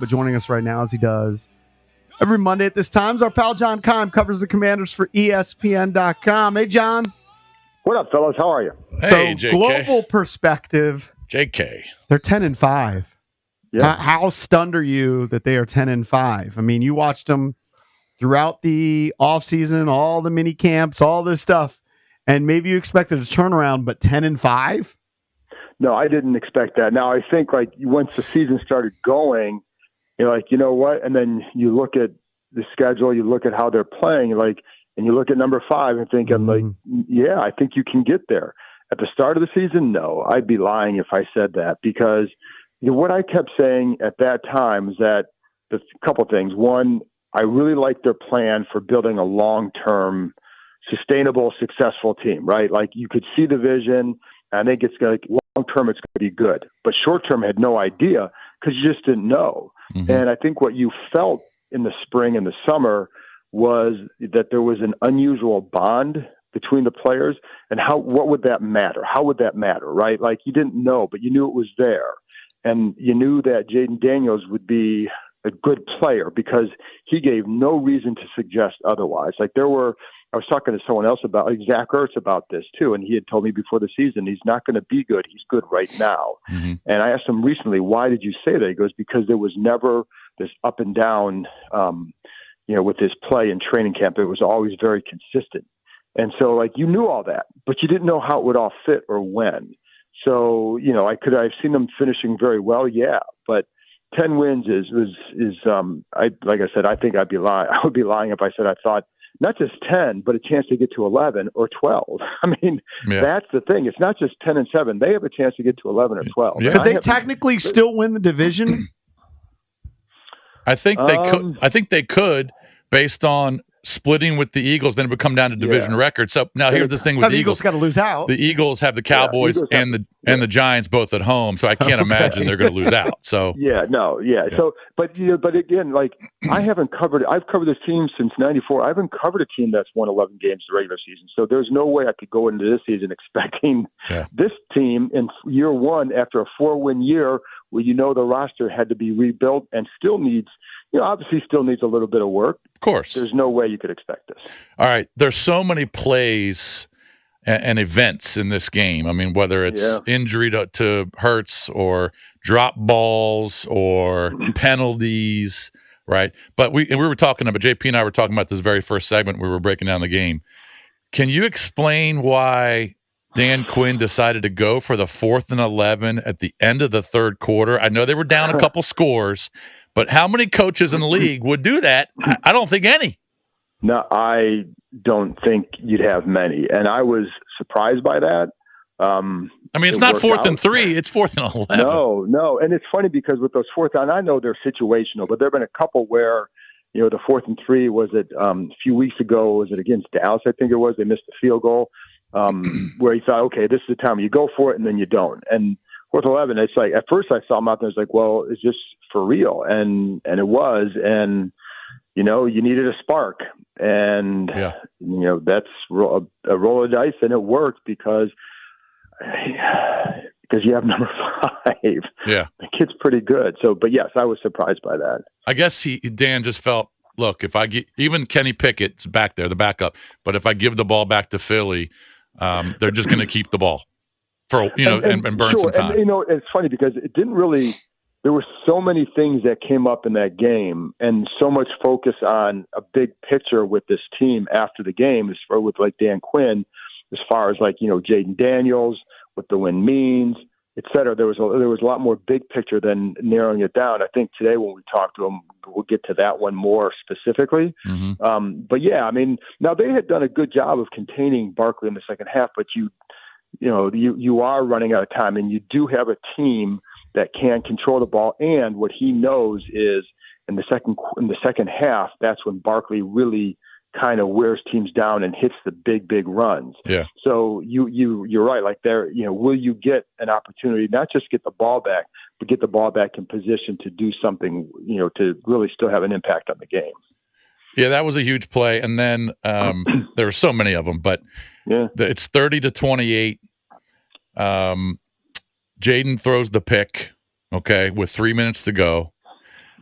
but joining us right now as he does every Monday at this time is our pal John Keim, covers the Commanders for ESPN.com. Hey, John. What up, fellas? How are you? Hey, so, JK. Global perspective, JK. they're 10-5. Yeah. How stunned are you that they are 10-5? I mean, you watched them throughout the offseason, all the mini camps, all this stuff, and maybe you expected a turnaround, but 10-5? No, I didn't expect that. Now, I think like once the season started going, you're like, you know what? And then you look at the schedule, you look at how they're playing, like, and you look at number 5 and thinking, like, yeah, I think you can get there. At the start of the season, no, I'd be lying if I said that, because what I kept saying at that time is that a couple things. One, I really like their plan for building a long-term, sustainable, successful team, right? Like you could see the vision. I think it's going to, long-term, it's going to be good. But short-term, I had no idea because you just didn't know. Mm-hmm. And I think what you felt in the spring and the summer was that there was an unusual bond between the players. And what would that matter? How would that matter, right? Like you didn't know, but you knew it was there. And you knew that Jaden Daniels would be a good player because he gave no reason to suggest otherwise. Like I was talking to someone else about, like Zach Ertz about this too, and he had told me before the season he's not going to be good. He's good right now. Mm-hmm. And I asked him recently, why did you say that? He goes, because there was never this up and down, with his play in training camp. It was always very consistent. And so, like, you knew all that, but you didn't know how it would all fit or when. So, I've seen them finishing very well, yeah, but 10 wins is like I said, I think I would be lying if I said I thought not just 10, but a chance to get to 11 or 12. I mean, That's the thing. It's not just 10-7. They have a chance to get to 11 or 12. Yeah. Could they technically still win the division? I think they could. I think they could, based on splitting with the Eagles. Then it would come down to division record. So now here's this thing with the Eagles got to lose out. The Eagles have the Cowboys and the Giants both at home, so I can't imagine they're going to lose out. So So, but again, like I've covered this team since '94. I haven't covered a team that's won 11 games the regular season. So there's no way I could go into this season expecting this team in year one after a 4-win year, where the roster had to be rebuilt and still needs. Obviously still needs a little bit of work. Of course. There's no way you could expect this. All right. There's so many plays and events in this game. I mean, whether it's injury to Hurts or drop balls or penalties, right? But we were talking about, JP and I were talking about this very first segment we were breaking down the game. Can you explain why Dan Quinn decided to go for the 4th and 11 at the end of the third quarter? I know they were down a couple scores, but how many coaches in the league would do that? I don't think any. No, I don't think you'd have many. And I was surprised by that. I mean, it's not 4th and 3. It's 4th and 11. No. And it's funny because with those 4th down, I know they're situational, but there have been a couple where, the 4th and 3 was it a few weeks ago, was it against Dallas? I think it was. They missed the field goal where he thought, okay, this is the time you go for it, and then you don't. And 4th 11, it's like, at first I saw him out there, I was like, well, is this for real? And it was, and, you needed a spark. And, that's a roll of dice, and it worked because you have number 5. Yeah. The kid's pretty good. So, but yes, I was surprised by that. I guess Dan just felt, look, if I get, even Kenny Pickett's back there, the backup, but if I give the ball back to Philly, they're just going to keep the ball for, and burn some time. And, it's funny because it didn't really, there were so many things that came up in that game and so much focus on a big picture with this team after the game, with like Dan Quinn, as far as like, Jaden Daniels, what the win means, et cetera. There was a lot more big picture than narrowing it down. I think today when we talk to him, we'll get to that one more specifically. Mm-hmm. But yeah, I mean, now they had done a good job of containing Barkley in the second half, but you are running out of time, and you do have a team that can control the ball. And what he knows is in the second half, that's when Barkley really kind of wears teams down and hits the big runs. Yeah. So you're right. Like there, will you get an opportunity, not just get the ball back, but get the ball back in position to do something, to really still have an impact on the game. Yeah, that was a huge play. And then there were so many of them, but it's 30-28. Jaden throws the pick, with 3 minutes to go.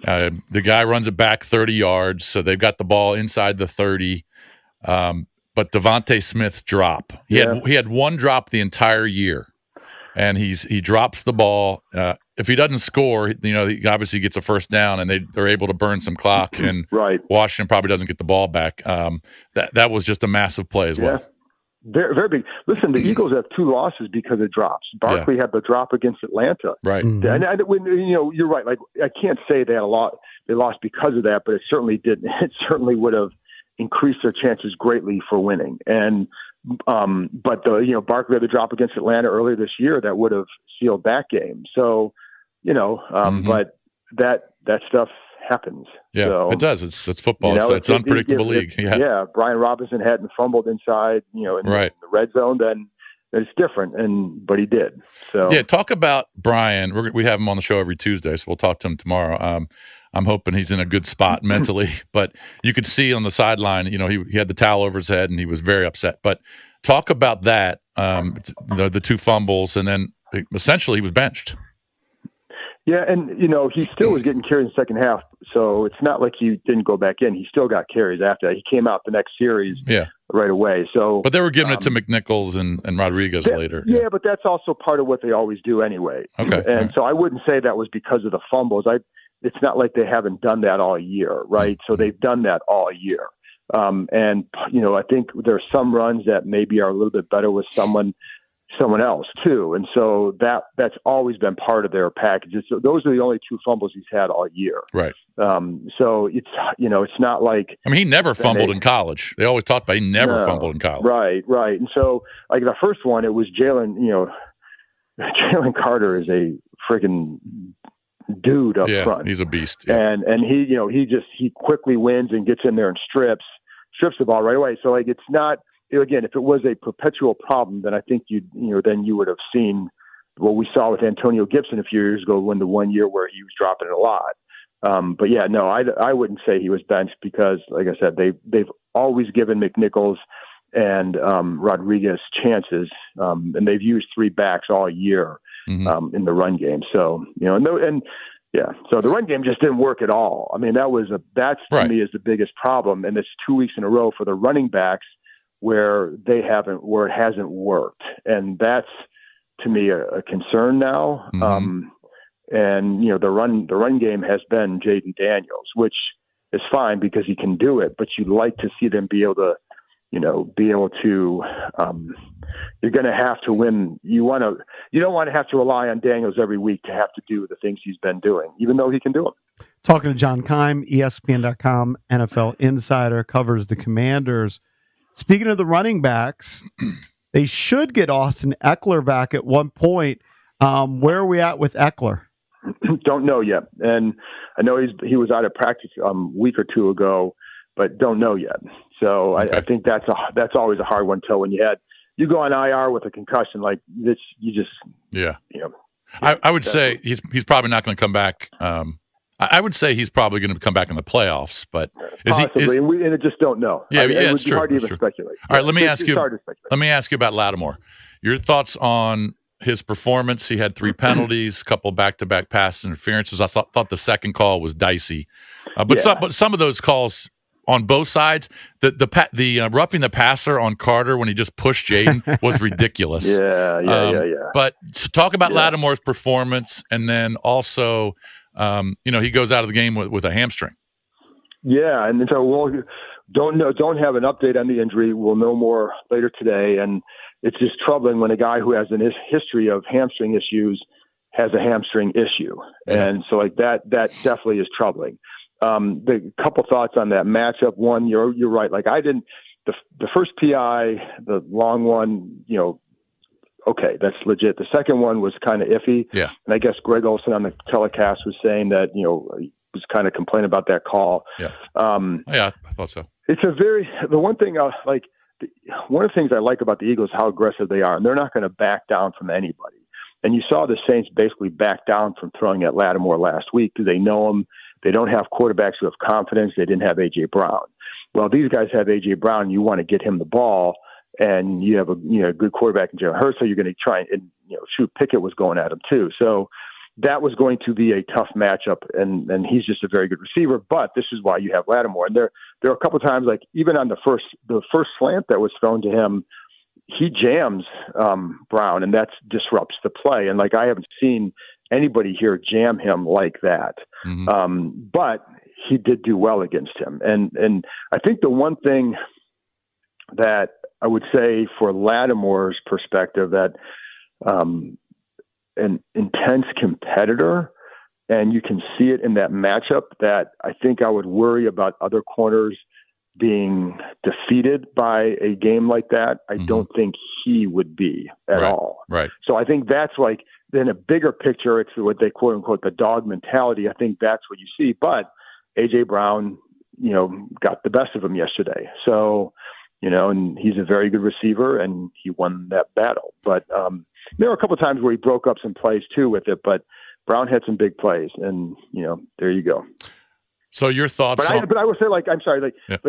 The guy runs it back 30 yards, so they've got the ball inside the 30. But Devontae Smith's drop, he had one drop the entire year, and he drops the ball. If he doesn't score, he obviously gets a first down, and they're able to burn some clock, and Washington probably doesn't get the ball back. That was just a massive play as well. Very, very big. Listen, the Eagles have 2 losses because of drops. Barkley had the drop against Atlanta. Right. And you're right. Like, I can't say they lost because of that, but it certainly didn't. It certainly would have increased their chances greatly for winning. And but Barkley had the drop against Atlanta earlier this year that would have sealed that game. So, but that stuff happens. Yeah, so, it does. It's football. It's an unpredictable league. Yeah, Brian Robinson hadn't fumbled inside, in the red zone, then it's different. But he did. So talk about Brian. We have him on the show every Tuesday, so we'll talk to him tomorrow. I'm hoping he's in a good spot mentally, but you could see on the sideline, he had the towel over his head and he was very upset. But talk about that, the 2 fumbles, and then essentially he was benched. Yeah, and he still was getting carries in the second half, so it's not like he didn't go back in. He still got carries after that. He came out the next series right away. So, but they were giving it to McNichols and Rodriguez later. Yeah, but that's also part of what they always do anyway. Okay, and so I wouldn't say that was because of the fumbles. It's not like they haven't done that all year, right? So they've done that all year. And I think there's some runs that maybe are a little bit better with someone else too. And so that's always been part of their packages. So those are the only 2 fumbles he's had all year. Right. So it's not like, he never fumbled in college. They always talked about he never fumbled in college. Right. And so like the first one, it was Jalen Carter is a freaking dude up front. He's a beast. Yeah. And he quickly wins and gets in there and strips the ball right away. So like, it's not, again, if it was a perpetual problem, then I think then you would have seen what we saw with Antonio Gibson a few years ago, when the 1 year where he was dropping it a lot. But yeah, no, I wouldn't say he was benched because, like I said, they've always given McNichols and Rodriguez chances, and they've used 3 backs all year in the run game. So so the run game just didn't work at all. I mean, that's to me is the biggest problem, and it's 2 weeks in a row for the running backs where it hasn't worked, and that's to me a concern now. And the run game has been Jaden Daniels, which is fine because he can do it, but you'd like to see them be able to you're going to have to win. You don't want to have to rely on Daniels every week to have to do the things he's been doing, even though he can do them. Talking to John Keim, ESPN.com, NFL insider, covers the Commanders. Speaking of the running backs, they should get Austin Eckler back at one point. Where are we at with Eckler? Don't know yet. And I know he was out of practice a week or 2 ago, but don't know yet. So I think that's always a hard one till when you go on IR with a concussion like this, you just I would say he's probably not going to come back. I would say he's probably going to come back in the playoffs, but possibly, and I just don't know. Yeah, it's true. Hard to even speculate. All right, let me ask you about Latimore. Your thoughts on his performance? He had 3 penalties, a couple back-to-back pass interferences. I thought the second call was dicey, but some of those calls on both sides, the roughing the passer on Carter when he just pushed Jaden was ridiculous. Yeah. But to talk about Latimore's performance, and then also, he goes out of the game with a hamstring. Yeah, and so we'll don't have an update on the injury. We'll know more later today, and it's just troubling when a guy who has a history of hamstring issues has a hamstring issue, and so like that definitely is troubling. The couple thoughts on that matchup. One, you're right. Like I didn't the first PI, the long one, okay, that's legit. The second one was kind of iffy. Yeah. And I guess Greg Olsen on the telecast was saying that, he was kind of complaining about that call. Yeah. I thought so. It's one of the things I like about the Eagles, how aggressive they are, and they're not going to back down from anybody. And you saw the Saints basically back down from throwing at Latimore last week because they know him. They don't have quarterbacks who have confidence. They didn't have A.J. Brown. Well, these guys have A.J. Brown. You want to get him the ball, and you have a good quarterback in Jalen Hurts, so you're going to try and shoot. Pickett was going at him too. So, that was going to be a tough matchup, and he's just a very good receiver. But this is why you have Latimore. And there are a couple of times, like even on the first slant that was thrown to him, he jams Brown, and that disrupts the play. And like I haven't seen anybody here jam him like that. But he did do well against him. And I think the one thing that I would say for Latimore's perspective, that an intense competitor, and you can see it in that matchup, that I think I would worry about other corners being defeated by a game like that. I don't think he would be at all. Right. So I think that's like, in a bigger picture, it's what they quote unquote the dog mentality. I think that's what you see. But A.J. Brown, got the best of him yesterday. So, and he's a very good receiver, and he won that battle. But there were a couple of times where he broke up some plays too with it, but Brown had some big plays, and there you go. So your thoughts? But I would say, like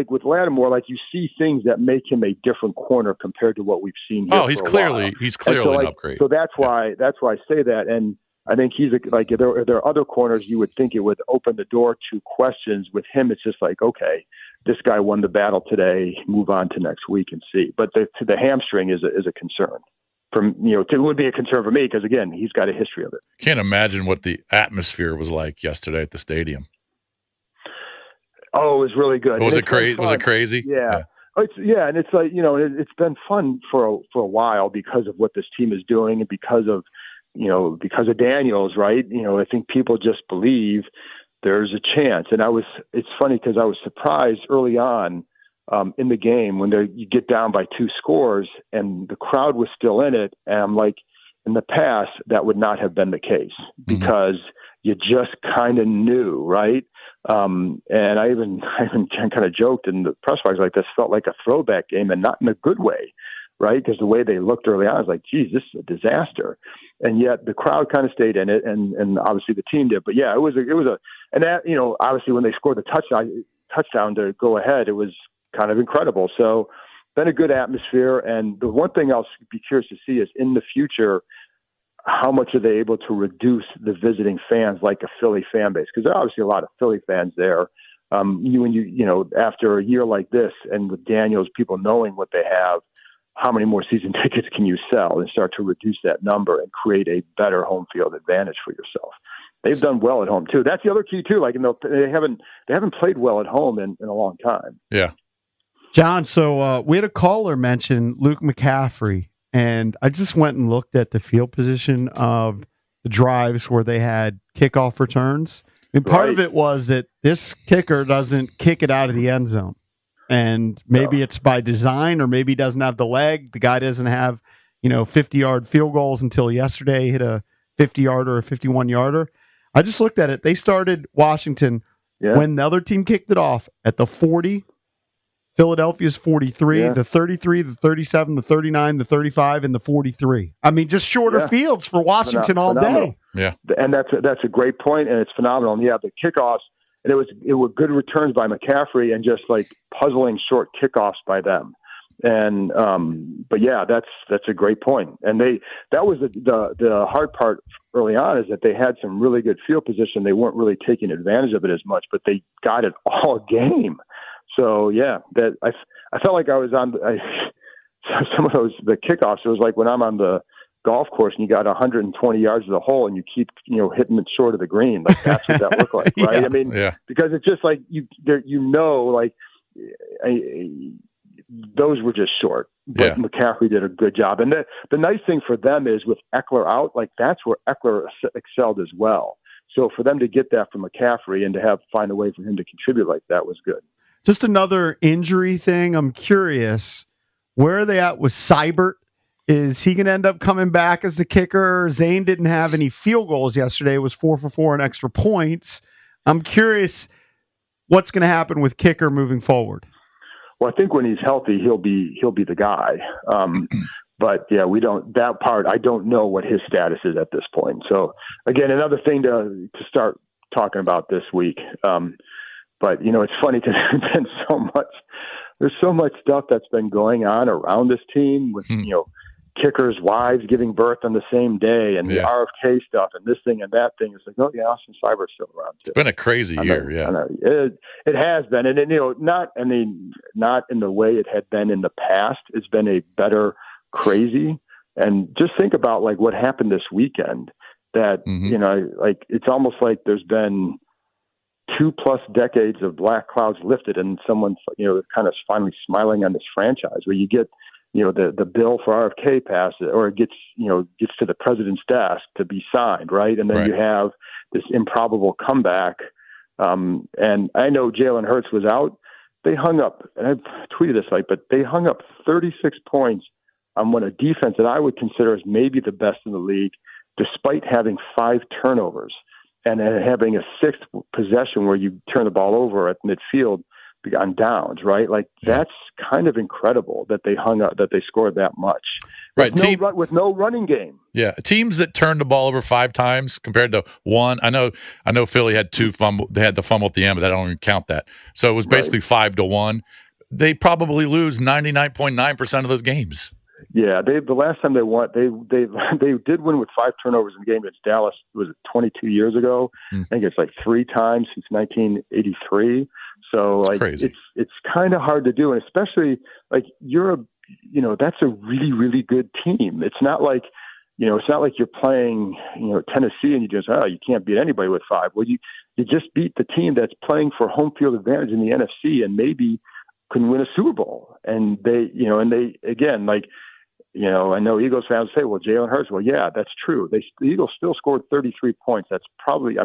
with Latimore, like you see things that make him a different corner compared to what we've seen here. Oh, he's clearly an upgrade. So that's why I say that, and I think he's if there are other corners, you would think it would open the door to questions. With him, it's just like, okay, this guy won the battle today. Move on to next week and see. But the hamstring is a concern. It would be a concern for me because again, he's got a history of it. Can't imagine what the atmosphere was like yesterday at the stadium. Oh, it was really good. Was it crazy? Was it crazy? Yeah. And it's like, it's been fun for a while because of what this team is doing and because of Daniels, right? I think people just believe there's a chance. And it's funny because I was surprised early on in the game when you get down by 2 scores and the crowd was still in it. And I'm like, in the past, that would not have been the case because you just kind of knew, right? And I even kind of joked in the press box, like this felt like a throwback game, and not in a good way, right? Because the way they looked early on, I was like, geez, this is a disaster. And yet the crowd kind of stayed in it, and obviously the team did. But yeah, it was and that, obviously when they scored the touchdown to go ahead, it was kind of incredible. So been a good atmosphere. And the one thing I'll be curious to see is in the future, how much are they able to reduce the visiting fans like a Philly fan base? Because there are obviously a lot of Philly fans there. After a year like this, and with Daniels, people knowing what they have, how many more season tickets can you sell and start to reduce that number and create a better home field advantage for yourself? They've done well at home too. That's the other key too. Like, they haven't played well at home in a long time. Yeah. John, so we had a caller mention Luke McCaffrey. And I just went and looked at the field position of the drives where they had kickoff returns. And part of it was that this kicker doesn't kick it out of the end zone. And maybe it's by design, or maybe he doesn't have the leg. The guy doesn't have, 50-yard field goals until yesterday. He hit a 50-yarder or a 51-yarder. I just looked at it. They started Washington when the other team kicked it off at the 40, Philadelphia's 43, the 33, the 37, the 39, the 35, and the 43. I mean, just shorter fields for Washington all day. Yeah, and that's a great point, and it's phenomenal. And the kickoffs, and it were good returns by McCaffrey, and just like puzzling short kickoffs by them. And but yeah, that's a great point. And that was the hard part early on, is that they had some really good field position. They weren't really taking advantage of it as much, but they got it all game. So yeah, that I felt like I was on some of the kickoffs. It was like when I'm on the golf course and you got 120 yards of the hole and you keep hitting it short of the green. Like that's what that looked like, right? I mean, because it's just like those were just short. But McCaffrey did a good job, and the nice thing for them is with Eckler out, like that's where Eckler excelled as well. So for them to get that from McCaffrey and to find a way for him to contribute like that was good. Just another injury thing. I'm curious, where are they at with Seibert? Is he going to end up coming back as the kicker? Zane didn't have any field goals yesterday. It was 4 for 4 in extra points. I'm curious what's going to happen with kicker moving forward. Well, I think when he's healthy, he'll be the guy. But yeah, that part, I don't know what his status is at this point. So again, another thing to start talking about this week. But it's funny because there's so much stuff that's been going on around this team with, kickers' wives giving birth on the same day, and the RFK stuff, and this thing and that thing. It's like, oh yeah, Austin Seibert's still around too. It's been a crazy year. I know. It has been, and not in the way it had been in the past. It's been a better crazy. And just think about like what happened this weekend. That like it's almost like there's been 2+ decades of black clouds lifted, and someone's kind of finally smiling on this franchise where you get the bill for RFK passes, or it gets to the president's desk to be signed, right? And then you have this improbable comeback. And I know Jalen Hurts was out. They hung up, and I've tweeted this, but they hung up 36 points on a defense that I would consider as maybe the best in the league, despite having 5 turnovers and having a 6th possession where you turn the ball over at midfield on downs, right? Like that's kind of incredible that they hung up, that they scored that much. Right. With no running game. Yeah. Teams that turned the ball over 5 times compared to 1. I know Philly had 2 fumble. They had the fumble at the end, but I don't even count that. So it was basically 5-1. They probably lose 99.9% of those games. Yeah, the last time they won, they did win with 5 turnovers in the game against Dallas. Was it 22 years ago? I think it's like 3 times since 1983. So like it's kind of hard to do, and especially like that's a really, really good team. It's not like you're playing Tennessee and you just you can't beat anybody with 5. Well, you just beat the team that's playing for home field advantage in the NFC and maybe can win a Super Bowl. And they again, like, I know Eagles fans say, well, Jalen Hurts. Well, yeah, that's true. The Eagles still scored 33 points. That's probably,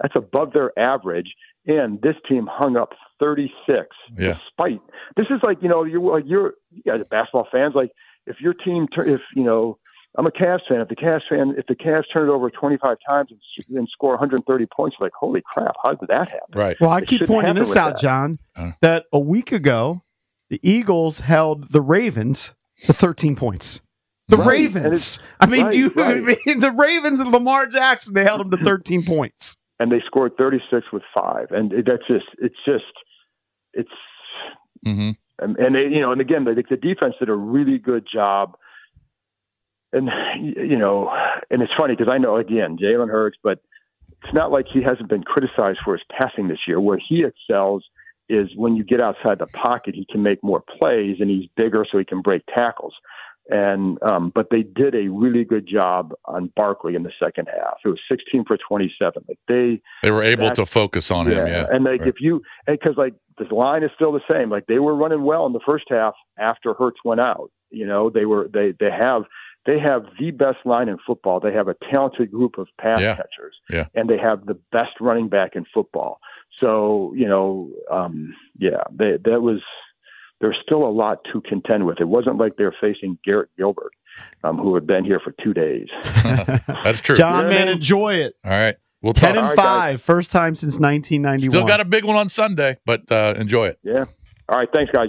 that's above their average. And this team hung up 36. Yeah. Despite, this is like, you guys are basketball fans. Like if your team, I'm a Cavs fan. If the Cavs turn it over 25 times and score 130 points, like, holy crap, how did that happen? Right. Well, I keep pointing this out, John, that a week ago, the Eagles held the Ravens to 13 points. The Ravens. The Ravens and Lamar Jackson, they held them to 13 points. And they scored 36 with 5. And and they, and again, the defense did a really good job. And, and it's funny because I know, again, Jalen Hurts, but it's not like he hasn't been criticized for his passing this year. Where he excels is when you get outside the pocket, he can make more plays, and he's bigger so he can break tackles. And but they did a really good job on Barkley in the second half. It was 16 for 27. Like they were able to focus on him. Yeah. And like because like the line is still the same. Like they were running well in the first half after Hurts went out. They have the best line in football. They have a talented group of pass catchers, and they have the best running back in football. So, there's still a lot to contend with. It wasn't like they're facing Garrett Gilbert, who had been here for 2 days. That's true. John, man, enjoy it. All right. We'll 10-5, first time since 1991. Still got a big one on Sunday, but enjoy it. Yeah. All right. Thanks, guys.